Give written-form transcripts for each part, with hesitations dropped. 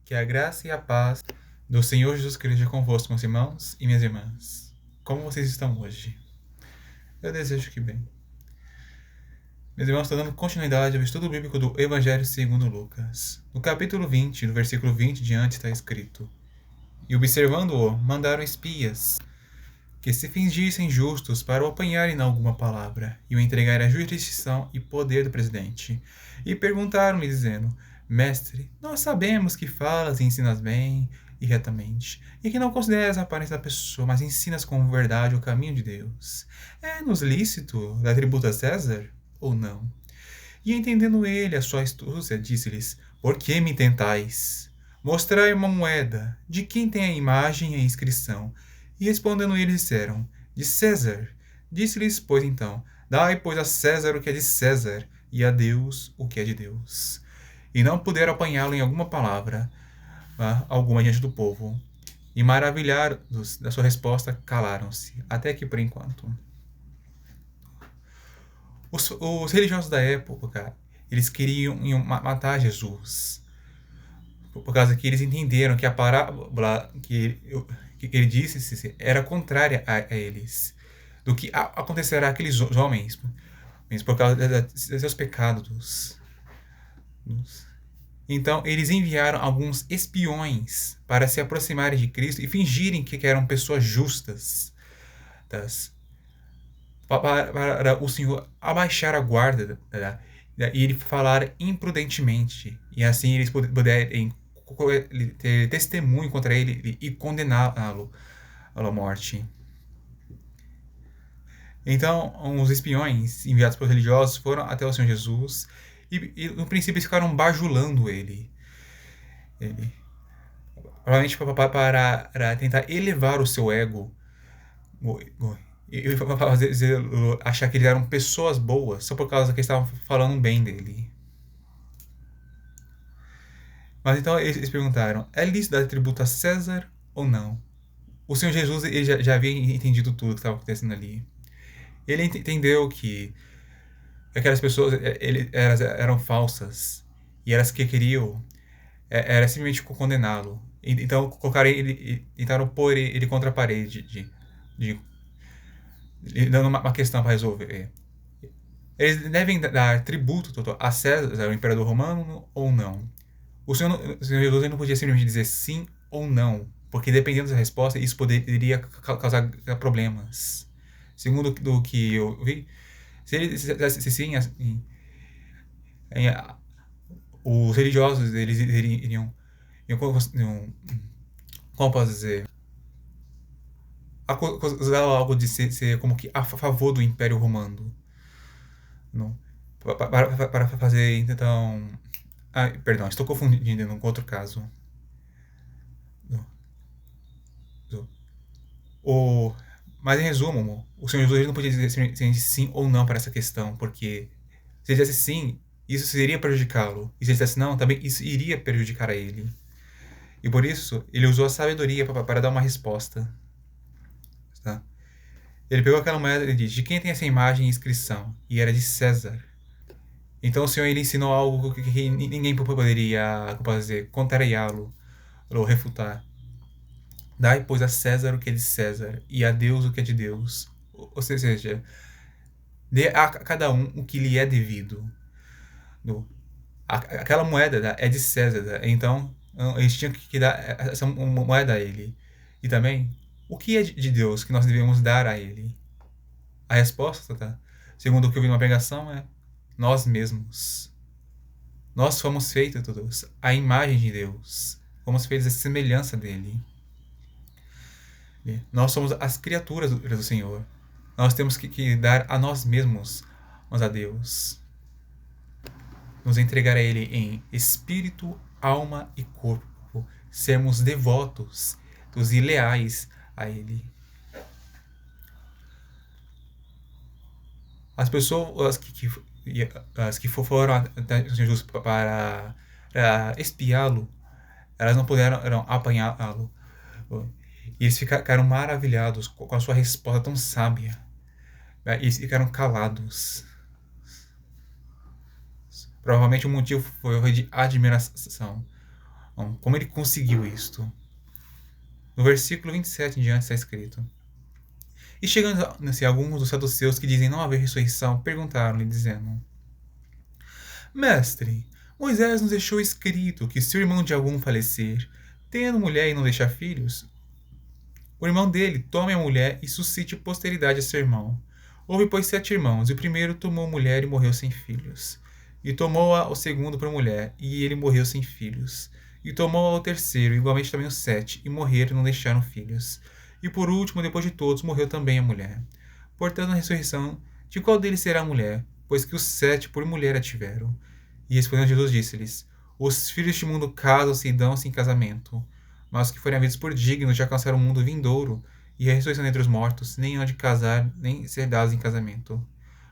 Que a graça e a paz do Senhor Jesus Cristo esteja convosco, meus irmãos e minhas irmãs. Como vocês estão hoje? Eu desejo que bem. Meus irmãos, estou dando continuidade ao estudo bíblico do Evangelho segundo Lucas. No capítulo 20, no versículo 20 diante, está escrito: E observando-o, mandaram espias, que se fingissem justos para o apanharem na alguma palavra, e o entregarem à jurisdição e poder do presidente. E perguntaram-lhe, dizendo: Mestre, nós sabemos que falas e ensinas bem e retamente, e que não consideras a aparência da pessoa, mas ensinas com verdade o caminho de Deus. É-nos lícito dar tributo a César ou não? E entendendo ele a sua astúcia, disse-lhes: Por que me tentais? Mostrai uma moeda, de quem tem a imagem e a inscrição. E respondendo eles disseram: De César. Disse-lhes, pois então: Dai, pois, a César o que é de César, e a Deus o que é de Deus. E não puderam apanhá-lo em alguma palavra, alguma diante do povo. E maravilhados da sua resposta, calaram-se, até que por enquanto. Os religiosos da época, eles queriam matar Jesus, por causa que eles entenderam que a parábola que ele disse era contrária a eles, do que acontecerá àqueles homens, por causa de seus pecados. Então, eles enviaram alguns espiões para se aproximarem de Cristo e fingirem que eram pessoas justas, para o Senhor abaixar a guarda e ele falar imprudentemente, e assim eles puderem ter testemunho contra ele e condená-lo à morte. Então, os espiões enviados pelos religiosos foram até o Senhor Jesus e no princípio eles ficaram bajulando ele. Provavelmente para tentar elevar o seu ego e fazer achar que eles eram pessoas boas só por causa que eles estavam falando bem dele. Mas então eles perguntaram: é lícito dar tributo a César ou não? O Senhor Jesus ele já havia entendido tudo que estava acontecendo ali. Ele entendeu que aquelas pessoas elas eram falsas e elas que queriam era simplesmente condená-lo. Então tentaram pôr ele contra a parede, dando uma questão para resolver. Eles devem dar tributo a César, o imperador romano, ou não? O Senhor Jesus não podia simplesmente dizer sim ou não, porque dependendo da resposta, isso poderia causar problemas. Segundo do que eu vi, se ele dissesse sim, assim, os religiosos eles iriam como posso dizer, acusar algo de ser como que a favor do Império Romano. Não. Para fazer, então... perdão, estou confundindo com outro caso. Mas em resumo, o Senhor Jesus não podia dizer sim ou não para essa questão, porque se ele dissesse sim, isso iria prejudicá-lo. E se ele dissesse não, também isso iria prejudicar a ele. E por isso, ele usou a sabedoria para dar uma resposta. Tá? Ele pegou aquela moeda e disse: de quem tem essa imagem e inscrição? E era de César. Então o Senhor ele ensinou algo que ninguém poderia, como posso dizer, contrariá-lo ou refutar. Dai, pois, a César o que é de César e a Deus o que é de Deus. Ou seja, dê a cada um o que lhe é devido. Aquela moeda é de César, então eles tinham que dar essa moeda a ele. E também, o que é de Deus que nós devemos dar a ele? A resposta, tá? Segundo o que eu vi numa pregação, é nós mesmos. Nós fomos feitos, todos, à imagem de Deus. Fomos feitos à semelhança dele. Nós somos as criaturas do Senhor. Nós temos que dar a nós mesmos, mas a Deus. Nos entregar a Ele em espírito, alma e corpo. Sermos devotos e leais a Ele. As pessoas que foram até o Senhor Jesus para espiá-lo, elas não puderam apanhá-lo. E eles ficaram maravilhados com a sua resposta tão sábia. E eles ficaram calados. Provavelmente o motivo foi de admiração. Como ele conseguiu isto? No versículo 27 em diante está escrito: E chegando-se alguns dos saduceus que dizem não haver ressurreição, perguntaram-lhe, dizendo: Mestre, Moisés nos deixou escrito que se o irmão de algum falecer, tendo mulher e não deixar filhos, o irmão dele tome a mulher e suscite posteridade a seu irmão. Houve, pois, 7 irmãos, e o primeiro tomou mulher e morreu sem filhos. E tomou-a o segundo por mulher, e ele morreu sem filhos. E tomou-a o terceiro, igualmente também os 7, e morreram e não deixaram filhos. E por último, depois de todos, morreu também a mulher. Portanto, na ressurreição, de qual deles será a mulher? Pois que os 7 por mulher a tiveram. E respondendo Jesus disse-lhes: Os filhos deste mundo casam-se e dão-se em casamento, mas os que forem havidos por dignos de alcançar o mundo vindouro e a ressurreição dentre os mortos, nem hão de casar, nem ser dados em casamento,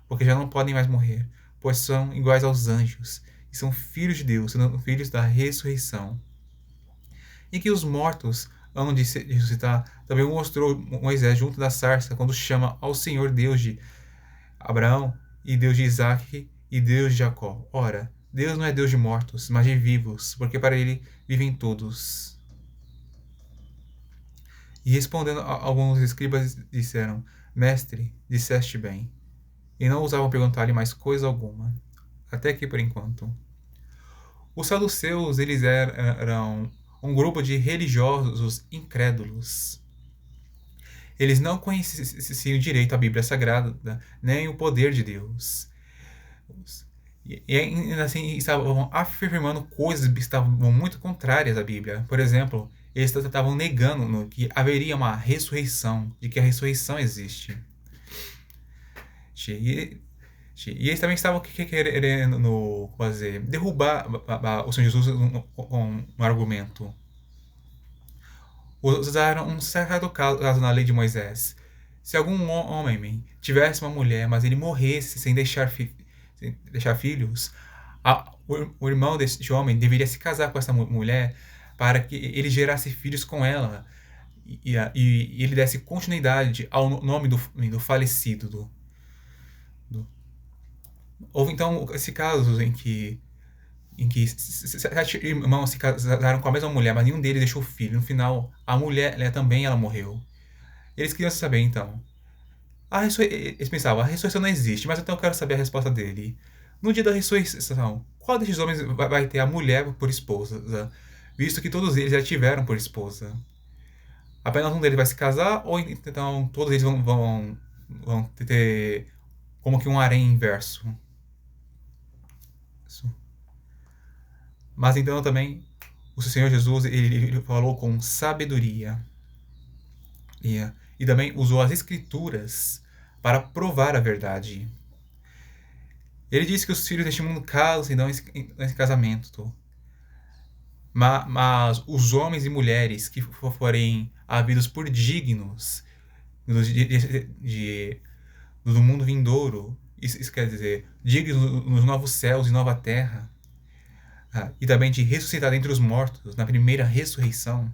porque já não podem mais morrer, pois são iguais aos anjos, e são filhos de Deus, sendo filhos da ressurreição. E que os mortos hão de ressuscitar, também mostrou Moisés junto da sarça, quando chama ao Senhor Deus de Abraão, e Deus de Isaque, e Deus de Jacó. Ora, Deus não é Deus de mortos, mas de vivos, porque para ele vivem todos. E respondendo alguns escribas disseram: Mestre, disseste bem. E não ousavam perguntar-lhe mais coisa alguma. Até aqui por enquanto. Os saduceus, eles eram um grupo de religiosos incrédulos. Eles não conheciam direito a Bíblia Sagrada, nem o poder de Deus. E ainda assim estavam afirmando coisas que estavam muito contrárias à Bíblia. Por exemplo, eles estavam negando que haveria uma ressurreição, de que a ressurreição existe. E eles também estavam querendo derrubar o Senhor Jesus com um argumento. Usaram um certo caso na lei de Moisés. Se algum homem tivesse uma mulher, mas ele morresse sem deixar filhos, o irmão deste homem deveria se casar com essa mulher para que ele gerasse filhos com ela e ele desse continuidade ao nome do falecido. Houve então esse caso em que 7 irmãos se casaram com a mesma mulher, mas nenhum deles deixou filho. No final, a mulher também ela morreu. Eles queriam saber então. Eles pensavam, a ressurreição não existe, mas então eu quero saber a resposta dele. No dia da ressurreição, qual desses homens vai ter a mulher por esposa, visto que todos eles já tiveram por esposa? Apenas um deles vai se casar, ou então todos eles vão ter como que um harém inverso? Isso. Mas então também o Senhor Jesus ele falou com sabedoria e também usou as escrituras para provar a verdade. Ele disse que os filhos deste mundo casam e dão esse casamento. Mas os homens e mulheres que forem havidos por dignos do mundo vindouro, isso quer dizer, dignos nos novos céus e nova terra, e também de ressuscitar dentre os mortos na primeira ressurreição,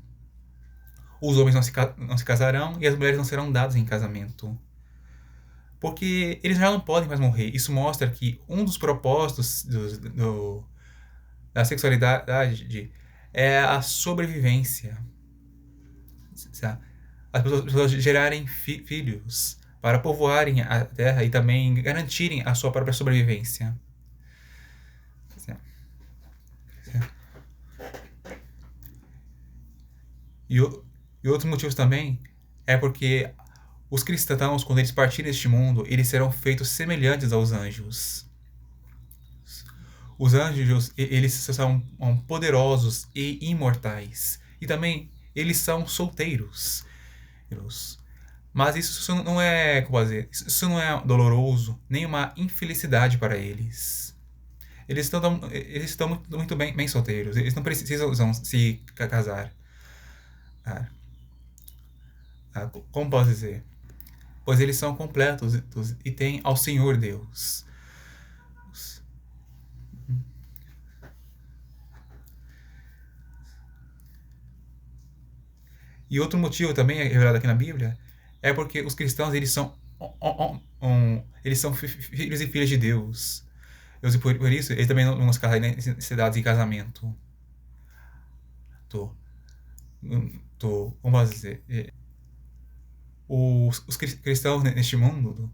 os homens não se casarão e as mulheres não serão dadas em casamento. Porque eles já não podem mais morrer. Isso mostra que um dos propósitos da sexualidade é a sobrevivência. As pessoas gerarem filhos para povoarem a terra e também garantirem a sua própria sobrevivência. E outros motivos também é porque os cristãos, quando eles partirem deste mundo, eles serão feitos semelhantes aos anjos. Os anjos, eles são poderosos e imortais. E também, eles são solteiros. Mas isso não é, isso não é doloroso, nem uma infelicidade para eles. Eles estão muito bem solteiros. Eles não precisam se casar. Como posso dizer? Pois eles são completos e têm ao Senhor Deus. E outro motivo também revelado aqui na Bíblia é porque os cristãos eles são filhos e filhas de Deus. Por isso eles também não vão se casar nem ser dados em casamento. como posso dizer, os cristãos neste mundo,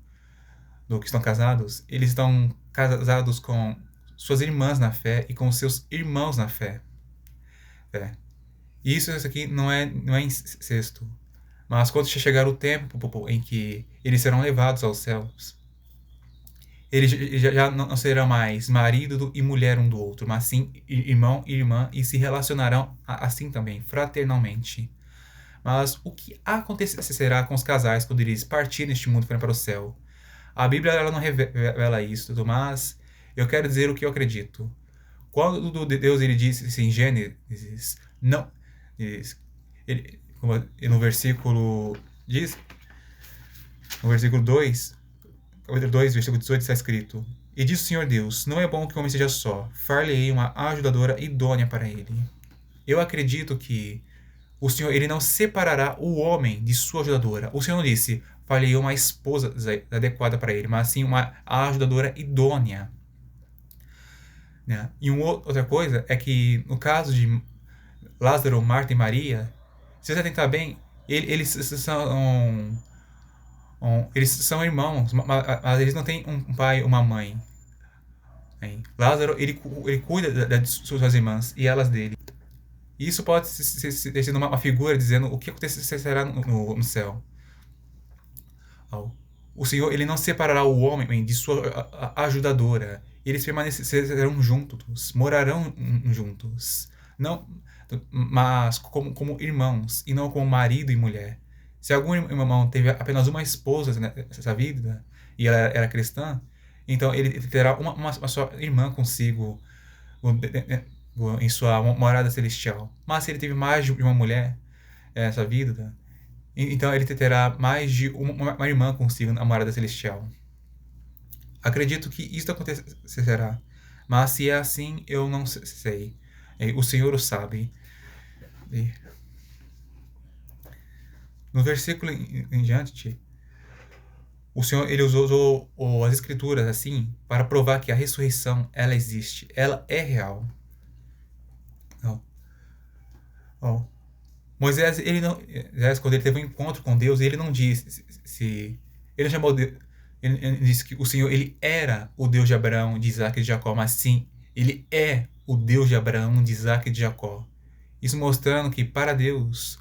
que estão casados, eles estão casados com suas irmãs na fé e com seus irmãos na fé. E isso aqui não é incesto. Mas quando chegar o tempo em que eles serão levados aos céus, eles já não serão mais marido e mulher um do outro, mas sim irmão e irmã, e se relacionarão assim também, fraternalmente. Mas o que acontecerá com os casais quando eles partirem neste mundo para o céu? A Bíblia ela não revela isso, mas eu quero dizer o que eu acredito. Quando Deus ele disse em Gênesis, não, no versículo diz, no versículo 2, capítulo 2, versículo 18 está escrito: E diz o Senhor Deus, não é bom que o homem seja só, far-lhe-ei uma ajudadora idônea para ele. Eu acredito que o Senhor ele não separará o homem de sua ajudadora. O Senhor não disse, far-lhe-ei uma esposa adequada para ele, mas sim uma ajudadora idônea. Né? E outra coisa é que no caso de Lázaro, Marta e Maria, se você tentar bem, eles são irmãos, mas eles não têm um pai ou uma mãe. Lázaro, ele cuida de suas irmãs e elas dele. Isso pode ser sido uma figura dizendo o que acontecerá no céu. O Senhor, ele não separará o homem de sua ajudadora. Eles permanecerão juntos, morarão juntos. Não, mas como irmãos, e não como marido e mulher. Se algum irmão teve apenas uma esposa nessa vida, e ela era cristã, então ele terá uma só irmã consigo em sua morada celestial. Mas se ele teve mais de uma mulher nessa vida, então ele terá mais de uma irmã consigo na morada celestial. Acredito que isso acontecerá, mas se é assim, eu não sei. O Senhor o sabe. No versículo em diante, o Senhor ele usou as escrituras assim para provar que a ressurreição ela existe, ela é real. Moisés, quando ele teve um encontro com Deus, ele não disse ele chamou Deus, ele disse que o Senhor ele era o Deus de Abraão, de Isaac e de Jacó, mas sim, ele é o Deus de Abraão, de Isaac e de Jacó. Isso mostrando que para Deus,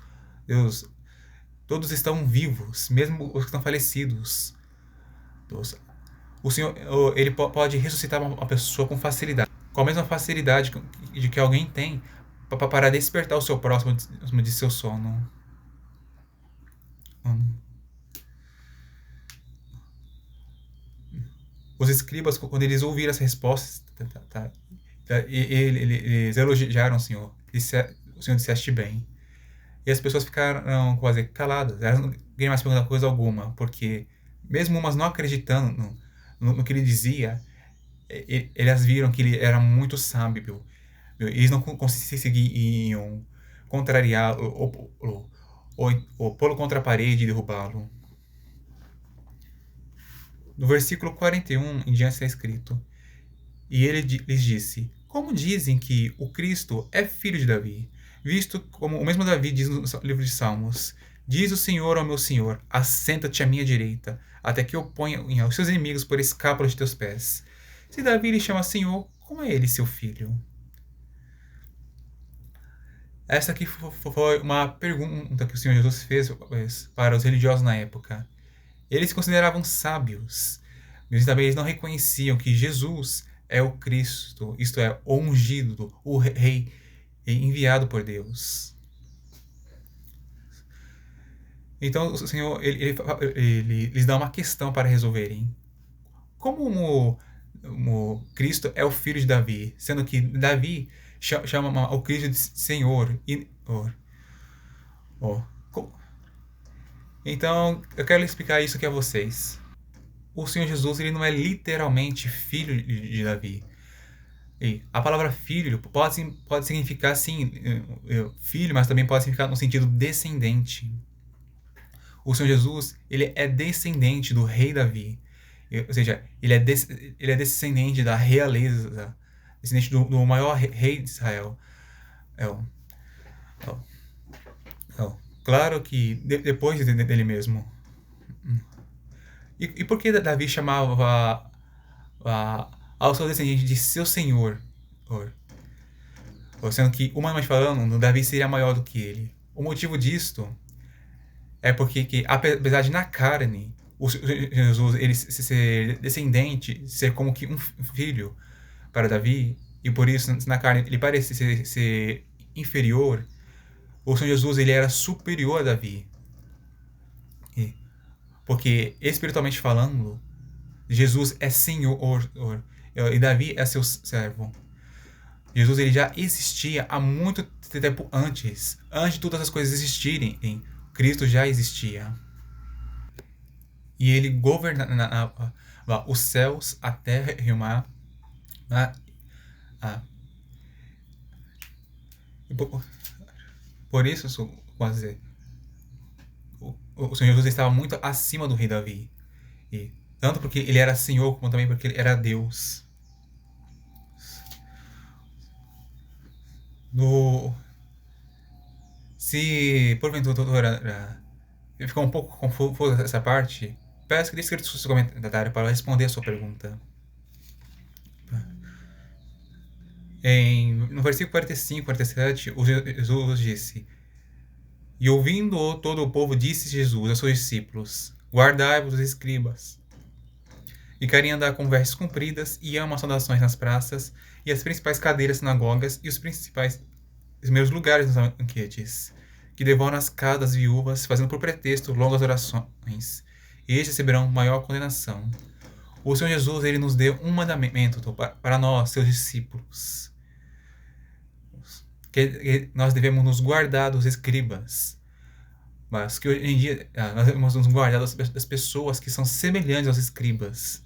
todos estão vivos, mesmo os que estão falecidos. O Senhor ele pode ressuscitar uma pessoa com facilidade, com a mesma facilidade de que alguém tem para despertar o seu próximo de seu sono. Os escribas, quando eles ouviram essa resposta, eles elogiaram o Senhor. O Senhor disseste bem. E as pessoas ficaram quase caladas. Elas não queriam mais perguntar coisa alguma, porque mesmo umas não acreditando no que ele dizia, elas viram que ele era muito sábio. Eles não conseguiam contrariá-lo ou pô-lo contra a parede e derrubá-lo. No versículo 41 em diante está escrito: E ele lhes disse: Como dizem que o Cristo é filho de Davi? Visto como o mesmo Davi diz no livro de Salmos: Diz o Senhor ao meu Senhor: Assenta-te à minha direita, até que eu ponha os seus inimigos por escápula de teus pés. Se Davi lhe chama Senhor, como é ele seu filho? Essa aqui foi uma pergunta que o Senhor Jesus fez para os religiosos na época. Eles se consideravam sábios, mas também eles não reconheciam que Jesus é o Cristo, isto é, o ungido, o rei enviado por Deus. Então o Senhor ele lhes dá uma questão para resolverem. Como o Cristo é o filho de Davi, sendo que Davi chama o Cristo de Senhor. Então, eu quero explicar isso aqui a vocês. O Senhor Jesus ele não é literalmente filho de Davi. E a palavra filho pode significar, sim, filho, mas também pode significar no sentido descendente. O Senhor Jesus ele é descendente do rei Davi. Ou seja, ele é descendente da realeza, descendente do maior rei de Israel. claro que depois dele mesmo. E por que Davi chamava ao seu descendente de seu senhor? Sendo que, humanamente falando, Davi seria maior do que ele. O motivo disto é porque, apesar de na carne, Jesus ele ser descendente, ser como que um filho para Davi, e por isso na carne ele parece ser inferior, o Senhor Jesus ele era superior a Davi. Porque, espiritualmente falando, Jesus é Senhor e Davi é seu servo. Jesus ele já existia há muito tempo antes de todas as coisas existirem. Cristo já existia. E ele governava os céus, a terra e o mar. Por isso, posso dizer, o Senhor Jesus estava muito acima do rei Davi. E tanto porque ele era Senhor, como também porque ele era Deus. Se porventura ficou um pouco confusa essa parte, peço que deixe escrito seu comentário para responder a sua pergunta. No versículo 45, 47, Jesus disse: E ouvindo todo o povo, disse Jesus aos seus discípulos: Guardai-vos dos escribas, e querem andar com vestes compridas, e amam saudações nas praças, e as principais cadeiras sinagogas, e os primeiros lugares nos banquetes, que devoram as casas das viúvas, fazendo por pretexto longas orações. E estes receberão maior condenação. O Senhor Jesus ele nos deu um mandamento para nós, seus discípulos, que nós devemos nos guardar dos escribas, mas que hoje em dia nós devemos nos guardar das pessoas que são semelhantes aos escribas.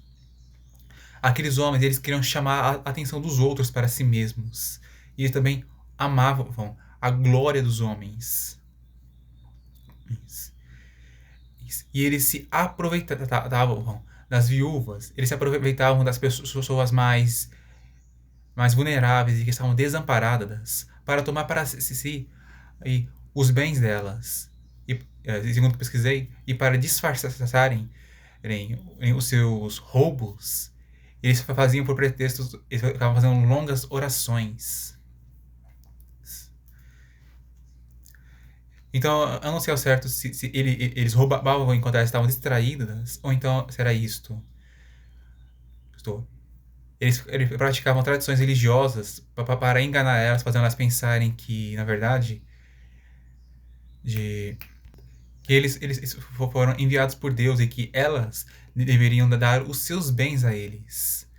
Aqueles homens, eles queriam chamar a atenção dos outros para si mesmos. E eles também amavam a glória dos homens. E eles se aproveitavam das viúvas, eles se aproveitavam das pessoas mais vulneráveis e que estavam desamparadas para tomar para si os bens delas. E, segundo que pesquisei, e para disfarçarem os seus roubos, eles faziam por pretextos, eles ficavam fazendo longas orações. Então, eu não sei ao certo se eles roubavam enquanto elas estavam distraídas, ou então será isto. Eles praticavam tradições religiosas para enganar elas, fazendo elas pensarem que, na verdade, que eles foram enviados por Deus e que elas deveriam dar os seus bens a eles.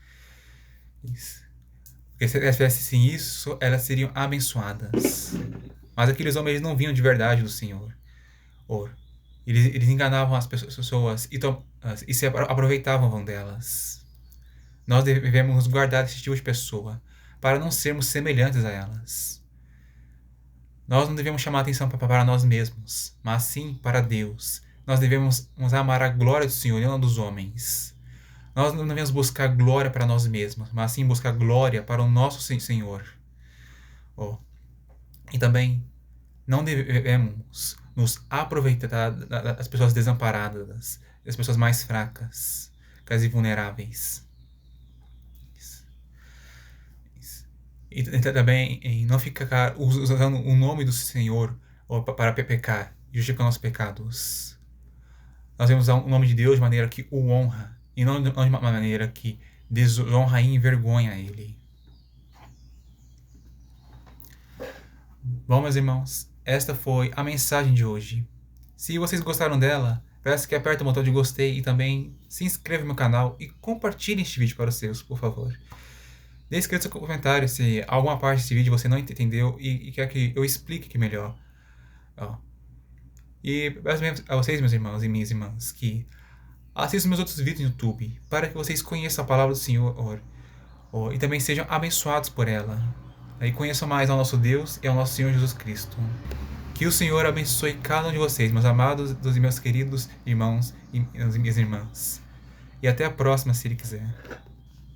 Porque se elas fizessem isso, elas seriam abençoadas. Mas aqueles homens eles não vinham de verdade do Senhor. Eles enganavam as pessoas e se aproveitavam delas. Nós devemos nos guardar desse tipo de pessoa para não sermos semelhantes a elas. Nós não devemos chamar atenção para nós mesmos, mas sim para Deus. Nós devemos amar a glória do Senhor e não dos homens. Nós não devemos buscar glória para nós mesmos, mas sim buscar glória para o nosso Senhor. E também não devemos nos aproveitar das pessoas desamparadas, das pessoas mais fracas, e vulneráveis. E também não ficar usando o nome do Senhor para pecar, justificar nossos pecados. Nós devemos usar o nome de Deus de maneira que o honra, e não de uma maneira que desonra e envergonha Ele. Bom, meus irmãos, esta foi a mensagem de hoje. Se vocês gostaram dela, peço que apertem o botão de gostei e também se inscreva no meu canal e compartilhe este vídeo para os seus, por favor. Deixe seu comentário se alguma parte desse vídeo você não entendeu e quer que eu explique melhor. E peço a vocês, meus irmãos e minhas irmãs, que assistam meus outros vídeos no YouTube para que vocês conheçam a palavra do Senhor e também sejam abençoados por ela. E conheçam mais ao nosso Deus e ao nosso Senhor Jesus Cristo. Que o Senhor abençoe cada um de vocês, meus amados e meus queridos irmãos e minhas irmãs. E até a próxima, se Ele quiser.